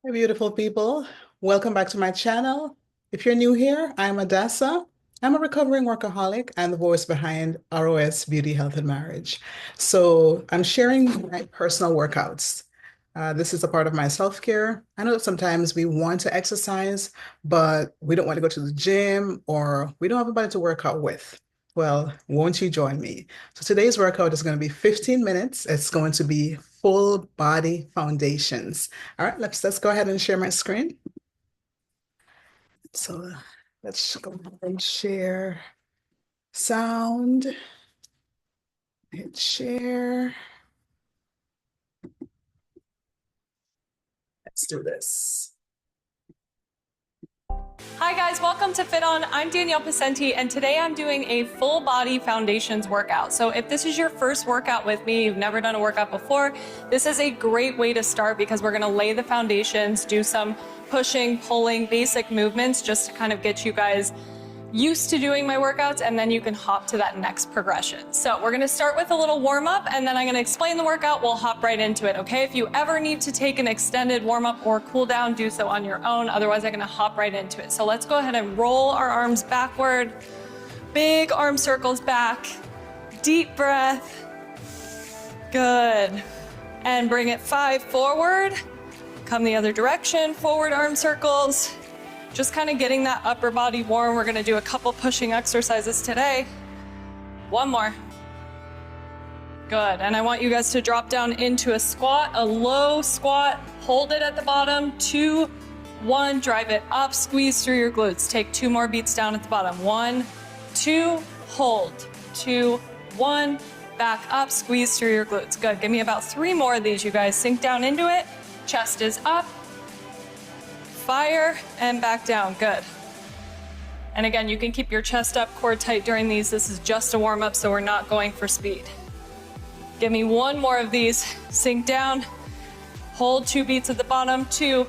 Hi, beautiful people. Welcome back to my channel. If you're new here, I'm Adassa. I'm a recovering workaholic and the voice behind ROS Beauty, Health, and Marriage. So I'm sharing my personal workouts. This is a part of my self-care. I know that sometimes we want to exercise, but we don't want to go to the gym or we don't have anybody to work out with. Well, won't you join me? So today's workout is going to be 15 minutes. It's going to be full body foundations. All right, let's go ahead and share my screen. So let's go ahead and share sound. Hit share. Let's do this. Hi guys, welcome to Fit On. I'm Danielle Pacenti and today I'm doing a full body foundations workout. So if this is your first workout with me, you've never done a workout before, this is a great way to start because we're gonna lay the foundations, do some pushing, pulling, basic movements just to kind of get you guys used to doing my workouts, and then you can hop to that next progression. So we're gonna start with a little warm up and then I'm gonna explain the workout. We'll hop right into it, okay? If you ever need to take an extended warm up or cool down, do so on your own. Otherwise, I'm gonna hop right into it. So let's go ahead and roll our arms backward. Big arm circles back. Deep breath. Good. And bring it 5 forward. Come the other direction, forward arm circles. Just kind of getting that upper body warm. We're gonna do a couple pushing exercises today. One more. Good, and I want you guys to drop down into a squat, a low squat. Hold it at the bottom. 2, 1, drive it up, squeeze through your glutes. Take 2 more beats down at the bottom. 1, 2, hold. 2, 1, back up, squeeze through your glutes. Good, give me about 3 more of these, you guys. Sink down into it. Chest is up. Fire and back down, good. And again, you can keep your chest up, core tight during these. This is just a warm up, so we're not going for speed. Give me 1 more of these. Sink down, hold 2 beats at the bottom, 2,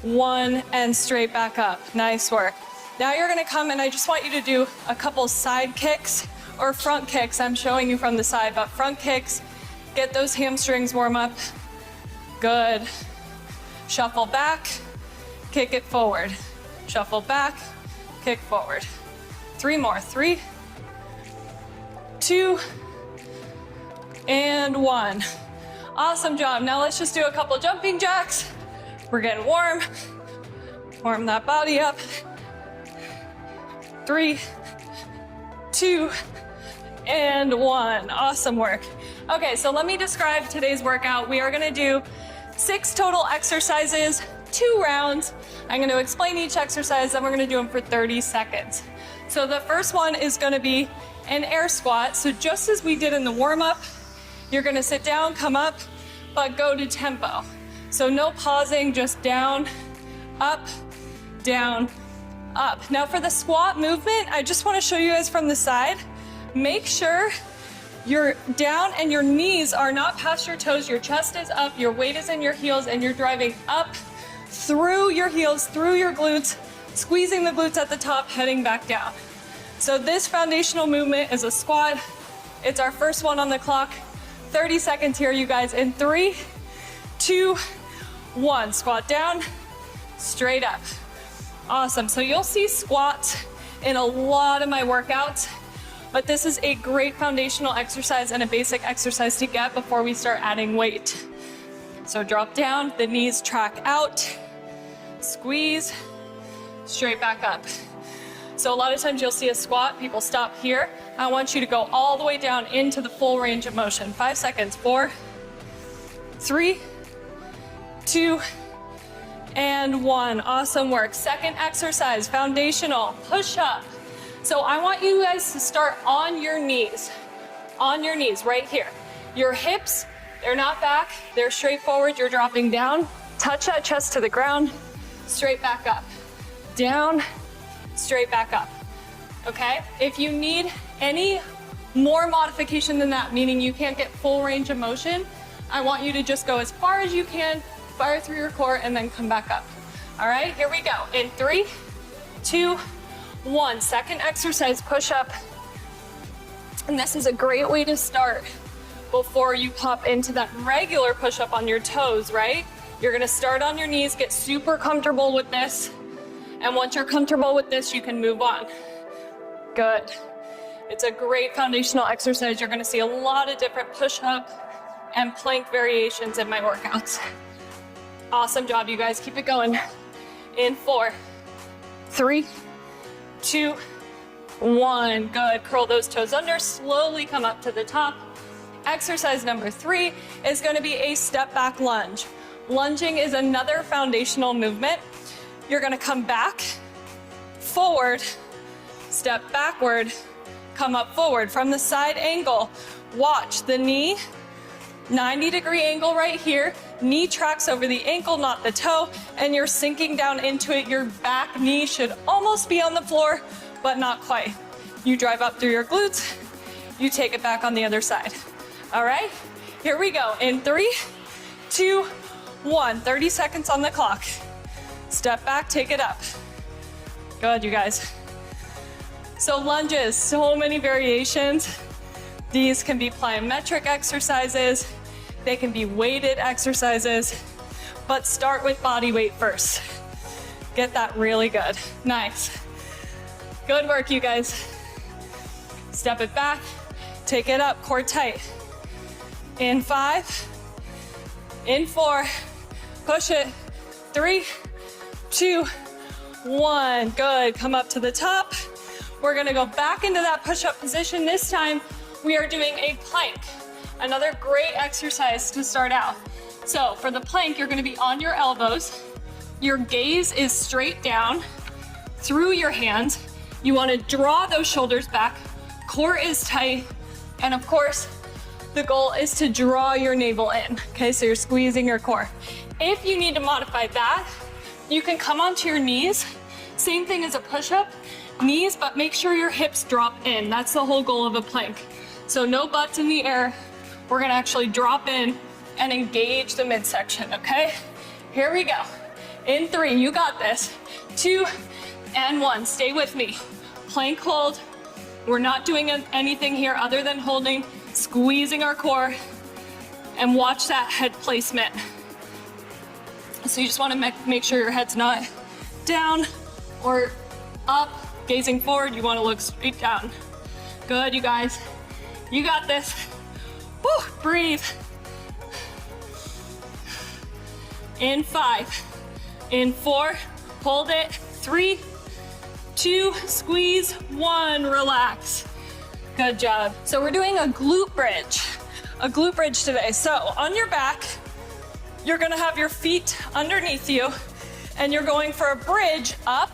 1, and straight back up. Nice work. Now you're gonna come and I just want you to do a couple side kicks or front kicks. I'm showing you from the side, but front kicks, get those hamstrings warm up. Good. Shuffle back. Kick it forward. Shuffle back, kick forward. 3 more. 3, 2, and 1. Awesome job. Now let's just do a couple jumping jacks. We're getting warm. Warm that body up. 3, 2, and 1. Awesome work. Okay, so let me describe today's workout. We are gonna do 6 total exercises, 2 rounds. I'm going to explain each exercise, then we're going to do them for 30 seconds. So the first one is going to be an air squat. So just as we did in the warm-up, you're going to sit down, come up, but go to tempo. So no pausing, just down, up, down, up. Now for the squat movement, I just want to show you guys from the side. Make sure you're down and your knees are not past your toes. Your chest is up, your weight is in your heels, and you're driving up through your heels, through your glutes, squeezing the glutes at the top, heading back down. So this foundational movement is a squat. It's our first one on the clock. 30 seconds here, you guys. In 3, 2, 1. Squat down, straight up. Awesome. So you'll see squats in a lot of my workouts, but this is a great foundational exercise and a basic exercise to get before we start adding weight. So drop down, the knees track out, squeeze, straight back up. So a lot of times you'll see a squat, people stop here. I want you to go all the way down into the full range of motion. 5 seconds, 4, 3, 2, and 1. Awesome work. Second exercise, foundational, push up. So I want you guys to start on your knees right here. Your hips, they're not back, they're straight forward. You're dropping down. Touch that chest to the ground, straight back up. Down, straight back up. Okay? If you need any more modification than that, meaning you can't get full range of motion, I want you to just go as far as you can, fire through your core, and then come back up. All right, here we go. In 3, 2, 1. Second exercise, push up. And this is a great way to start before you pop into that regular push up on your toes, right? You're gonna start on your knees, get super comfortable with this. And once you're comfortable with this, you can move on. Good. It's a great foundational exercise. You're gonna see a lot of different push-up and plank variations in my workouts. Awesome job, you guys. Keep it going. In 4, 3, 2, 1. Good. Curl those toes under. Slowly come up to the top. Exercise number 3 is going to be a step back lunge. Lunging is another foundational movement. You're going to come back, forward, step backward, come up forward from the side angle. Watch the knee, 90-degree angle right here. Knee tracks over the ankle, not the toe, and you're sinking down into it. Your back knee should almost be on the floor, but not quite. You drive up through your glutes, you take it back on the other side. All right, here we go. In 3, 2, 1. 30 seconds on the clock. Step back, take it up. Good, you guys. So lunges, so many variations. These can be plyometric exercises. They can be weighted exercises, but start with body weight first. Get that really good. Nice. Good work, you guys. Step it back, take it up, core tight. In 5, in 4, push it. 3, 2, 1. Good. Come up to the top. We're gonna go back into that push-up position. This time, we are doing a plank. Another great exercise to start out. So for the plank, you're gonna be on your elbows. Your gaze is straight down through your hands. You wanna draw those shoulders back. Core is tight. And of course, the goal is to draw your navel in. Okay, so you're squeezing your core. If you need to modify that, you can come onto your knees. Same thing as a push-up, knees, but make sure your hips drop in. That's the whole goal of a plank. So no butts in the air. We're gonna actually drop in and engage the midsection, okay? Here we go. In 3, you got this. 2 and 1, stay with me. Plank hold. We're not doing anything here other than holding, squeezing our core, and watch that head placement. So you just wanna make sure your head's not down or up, gazing forward. You wanna look straight down. Good, you guys. You got this. Woo, breathe. In 5, in 4, hold it. 3, 2, squeeze, 1, relax. Good job. So we're doing a glute bridge today. So on your back, you're gonna have your feet underneath you, and you're going for a bridge up,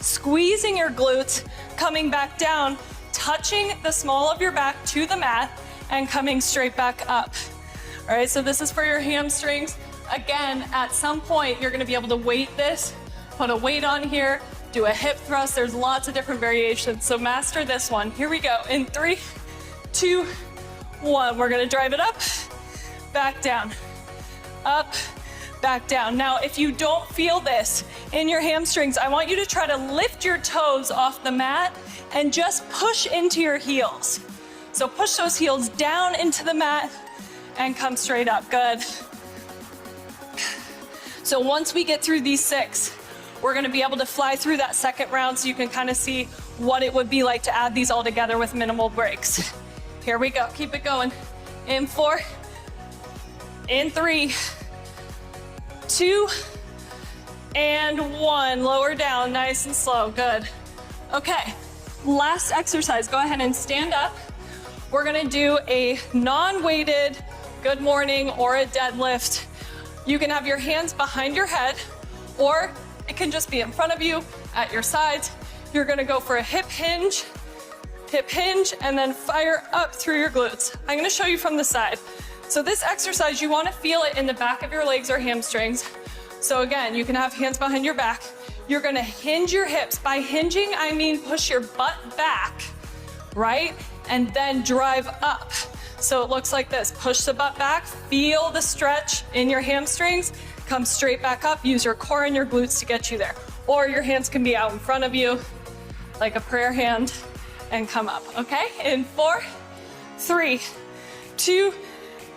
squeezing your glutes, coming back down, touching the small of your back to the mat, and coming straight back up. All right, so this is for your hamstrings. Again, at some point, you're gonna be able to weight this, put a weight on here, do a hip thrust. There's lots of different variations, so master this one. Here we go. In 3, 2, 1. We're gonna drive it up, back down, up, back down. Now, if you don't feel this in your hamstrings, I want you to try to lift your toes off the mat and just push into your heels. So push those heels down into the mat and come straight up. Good. So once we get through these 6, we're gonna be able to fly through that second round so you can kind of see what it would be like to add these all together with minimal breaks. Here we go, keep it going. In 4, in 3, 2, and 1. Lower down, nice and slow, good. Okay, last exercise, go ahead and stand up. We're gonna do a non-weighted good morning or a deadlift. You can have your hands behind your head, or it can just be in front of you at your sides. You're gonna go for a hip hinge, and then fire up through your glutes. I'm gonna show you from the side. So this exercise, you wanna feel it in the back of your legs or hamstrings. So again, you can have hands behind your back. You're gonna hinge your hips. By hinging, I mean push your butt back, right? And then drive up. So it looks like this. Push the butt back, feel the stretch in your hamstrings, come straight back up, use your core and your glutes to get you there. Or your hands can be out in front of you, like a prayer hand, and come up, okay? In 4, 3, 2,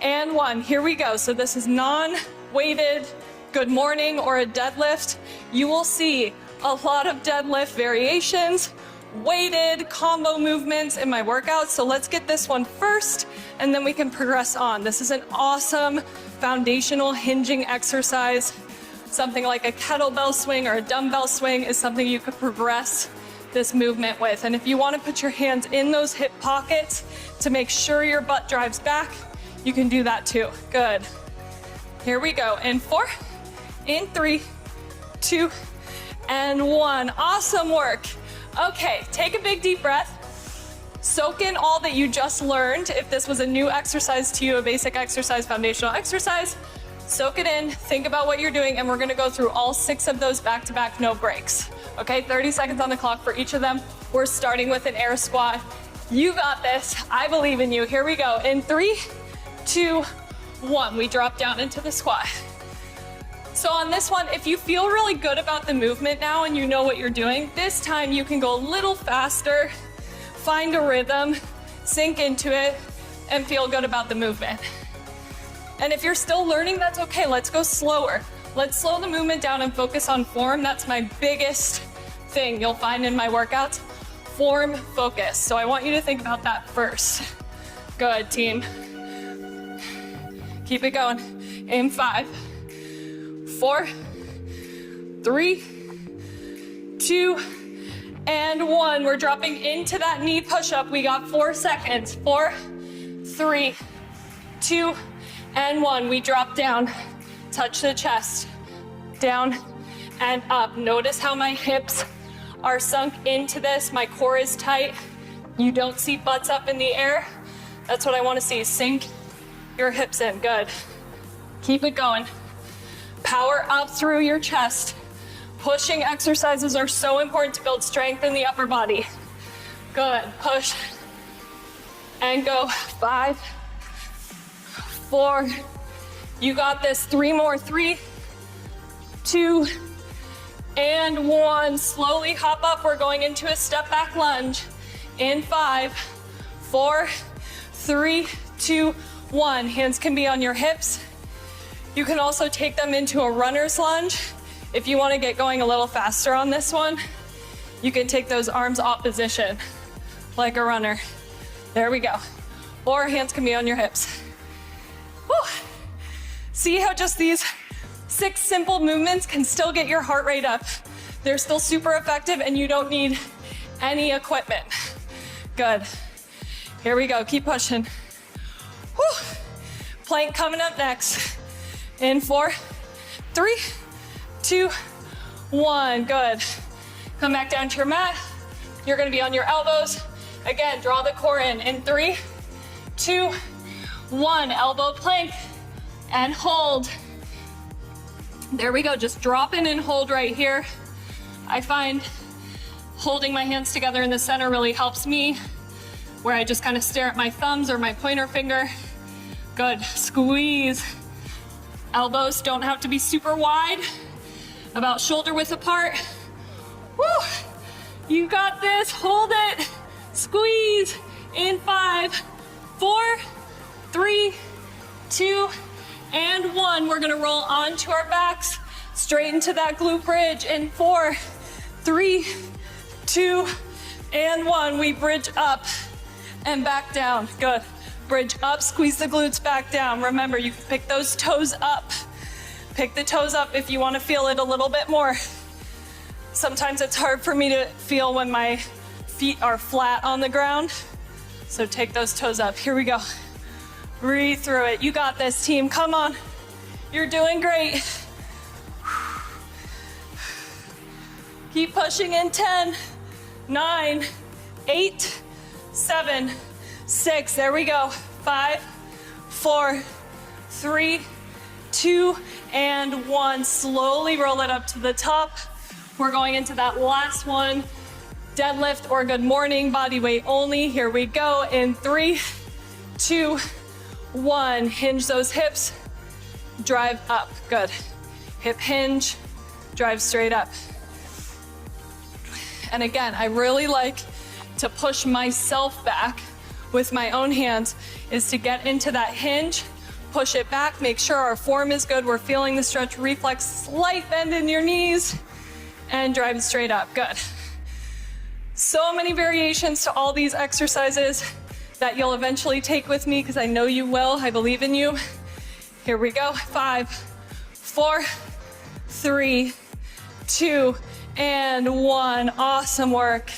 and 1. Here we go. So this is non-weighted good morning or a deadlift, you will see a lot of deadlift variations, weighted combo movements in my workouts. So let's get this one first and then we can progress on. This is an awesome foundational hinging exercise. Something like a kettlebell swing or a dumbbell swing is something you could progress this movement with. And if you want to put your hands in those hip pockets to make sure your butt drives back, you can do that too. Good. Here we go. In 4, in 3, 2, and 1. Awesome work. Okay, take a big deep breath. Soak in all that you just learned. If this was a new exercise to you, a basic exercise, foundational exercise, soak it in, think about what you're doing, and we're gonna go through all 6 of those back to back, no breaks. Okay, 30 seconds on the clock for each of them. We're starting with an air squat. You got this, I believe in you. Here we go. In 3, 2, 1, we drop down into the squat. So on this one, if you feel really good about the movement now and you know what you're doing, this time you can go a little faster, find a rhythm, sink into it, and feel good about the movement. And if you're still learning, that's okay. Let's go slower. Let's slow the movement down and focus on form. That's my biggest thing you'll find in my workouts. Form focus. So I want you to think about that first. Good, team. Keep it going. In 5, 4, 3, 2, and 1. We're dropping into that knee push-up. We got 4 seconds. 4, 3, 2, and 1. We drop down, touch the chest, down and up. Notice how my hips are sunk into this. My core is tight. You don't see butts up in the air. That's what I want to see. Sink your hips in. Good. Keep it going. Power up through your chest. Pushing exercises are so important to build strength in the upper body. Good. Push and go. 5, 4. You got this. 3 more. 3, 2, and 1. Slowly hop up. We're going into a step back lunge. In 5, 4, 3, 2, 1. Hands can be on your hips. You can also take them into a runner's lunge. If you want to get going a little faster on this one, you can take those arms opposition like a runner. There we go. Or hands can be on your hips. Whew. See how just these 6 simple movements can still get your heart rate up. They're still super effective and you don't need any equipment. Good. Here we go. Keep pushing. Whew. Plank coming up next. In 4, 3, 2, 1. Good. Come back down to your mat. You're going to be on your elbows. Again, draw the core in. In 3, 2, 1. Elbow plank and hold. There we go. Just drop in and hold right here. I find holding my hands together in the center really helps me, where I just kind of stare at my thumbs or my pointer finger. Good. Squeeze. Elbows don't have to be super wide, about shoulder width apart. Woo! You got this. Hold it. Squeeze. In 5, 4, 3, 2, and 1. We're gonna roll onto our backs, straight into that glute bridge. In 4, 3, 2, and 1. We bridge up and back down. Good. Bridge up, squeeze the glutes back down. Remember, you can pick those toes up. Pick the toes up if you want to feel it a little bit more. Sometimes it's hard for me to feel when my feet are flat on the ground. So take those toes up. Here we go. Breathe through it. You got this, team. Come on. You're doing great. Keep pushing in. 10, 9, 8, 7, 6. There we go. 5, 4, 3, 2, and 1. Slowly roll it up to the top. We're going into that last one. Deadlift or good morning, body weight only. Here we go. In 3, 2, 1. Hinge those hips. Drive up. Good. Hip hinge. Drive straight up. And again, I really like to push myself back with my own hands, is to get into that hinge, push it back, make sure our form is good. We're feeling the stretch reflex, slight bend in your knees, and drive it straight up. Good. So many variations to all these exercises that you'll eventually take with me, because I know you will. I believe in you. Here we go. 5, 4, 3, 2, and 1. Awesome work.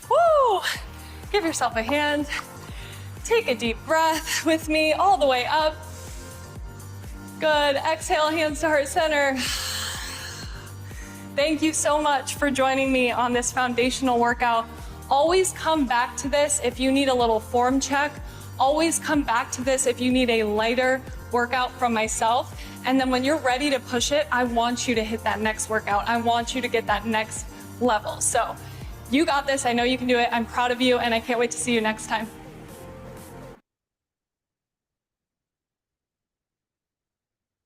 Woo! Give yourself a hand. Take a deep breath with me all the way up. Good. Exhale, hands to heart center. Thank you so much for joining me on this foundational workout. Always come back to this if you need a little form check. Always come back to this if you need a lighter workout from myself. And then when you're ready to push it, I want you to hit that next workout. I want you to get that next level. So you got this. I know you can do it. I'm proud of you, and I can't wait to see you next time.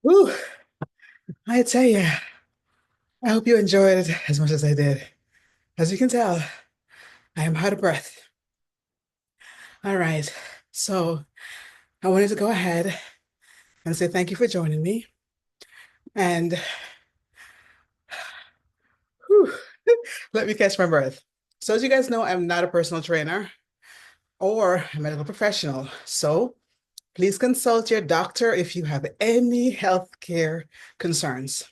Woo, I tell you, I hope you enjoyed it as much as I did. As you can tell, I am out of breath. All right, so I wanted to go ahead and say thank you for joining me. And whew, let me catch my breath. So as you guys know, I'm not a personal trainer or a medical professional. So please consult your doctor if you have any healthcare concerns.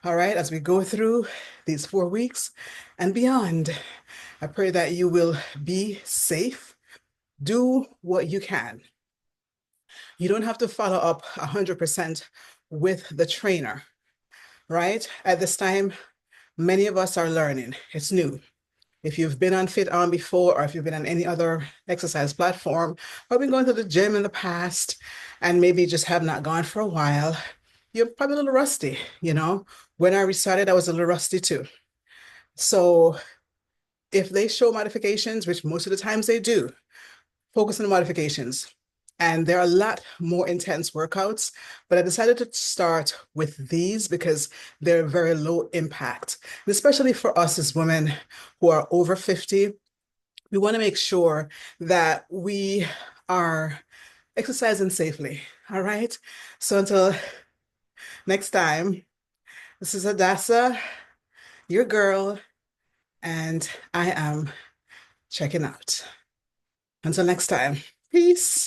All right, as we go through these 4 weeks and beyond, I pray that you will be safe. Do what you can. You don't have to follow up 100% with the trainer, right? At this time, many of us are learning. It's new. If you've been on FitOn before, or if you've been on any other exercise platform, or been going to the gym in the past, and maybe just have not gone for a while, you're probably a little rusty, you know? When I restarted, I was a little rusty too. So if they show modifications, which most of the times they do, focus on the modifications. And there are a lot more intense workouts, but I decided to start with these because they're very low impact. And especially for us as women who are over 50, we want to make sure that we are exercising safely. All right. So until next time, this is Adassa, your girl, and I am checking out. Until next time, peace.